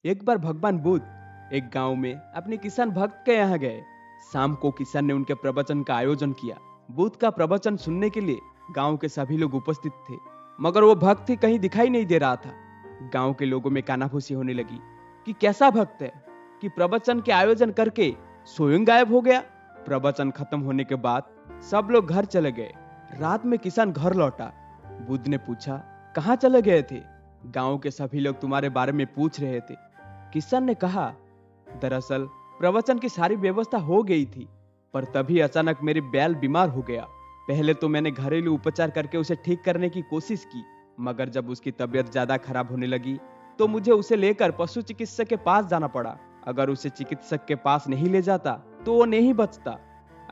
एक बार भगवान बुद्ध एक गांव में अपने किसान भक्त के यहाँ गए। शाम को किसान ने उनके प्रवचन का आयोजन किया। बुद्ध का प्रवचन सुनने के लिए गांव के सभी लोग उपस्थित थे, मगर वो भक्त ही कहीं दिखाई नहीं दे रहा था। गांव के लोगों में कानाफूसी होने लगी कि कैसा भक्त है कि प्रवचन के आयोजन करके स्वयं गायब हो गया। प्रवचन खत्म होने के बाद सब लोग घर चले गए। रात में किसान घर लौटा। बुद्ध ने पूछा, कहाँ चले गए थे? गांव के सभी लोग तुम्हारे बारे में पूछ रहे थे। किसान ने कहा, दरअसल प्रवचन की सारी व्यवस्था हो गई थी, पर तभी अचानक मेरी बैल बीमार हो गया। पहले तो मैंने घरेलू उपचार करके उसे ठीक करने की कोशिश की, मगर जब उसकी तबीयत ज्यादा खराब होने लगी तो मुझे उसे लेकर पशु चिकित्सक के पास जाना पड़ा। अगर उसे चिकित्सक के पास नहीं ले जाता तो वो नहीं बचता।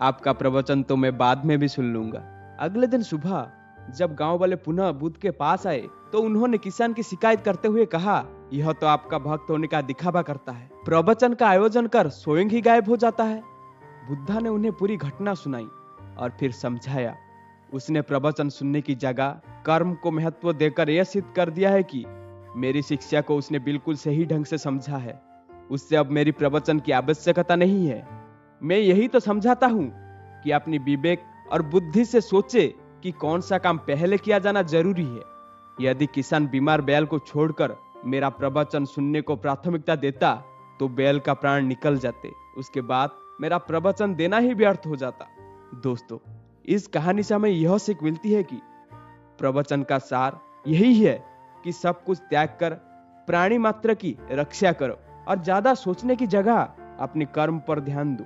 आपका प्रवचन तो मैं बाद में भी सुन लूंगा। अगले दिन सुबह जब गांव वाले पुनः बुद्ध के पास आए तो उन्होंने किसान की शिकायत करते हुए कहा, यह तो आपका भक्त होने का दिखावा करता है, प्रवचन का आयोजन कर स्वयं ही गायब हो जाता है। बुद्धा ने उन्हें पूरी घटना सुनाई और फिर समझाया। उसने प्रवचन सुनने की जगह कर्म को महत्व देकर यह सिद्ध कर दिया है कि मेरी शिक्षा को उसने बिल्कुल सही ढंग से समझा है। उससे अब मेरी प्रवचन की आवश्यकता नहीं है। मैं यही तो समझाता हूँ कि अपनी विवेक और बुद्धि से सोचे कि कौन सा काम पहले किया जाना जरूरी है। यदि किसान बीमार बैल को छोड़कर मेरा प्रवचन सुनने को प्राथमिकता देता तो बैल का प्राण निकल जाते। उसके बाद मेरा प्रवचन देना ही व्यर्थ हो जाता। दोस्तों, इस कहानी से हमें यह सीख मिलती है कि प्रवचन का सार यही है कि सब कुछ त्याग कर प्राणी मात्र की रक्षा करो और ज्यादा सोचने की जगह अपने कर्म पर ध्यान दो।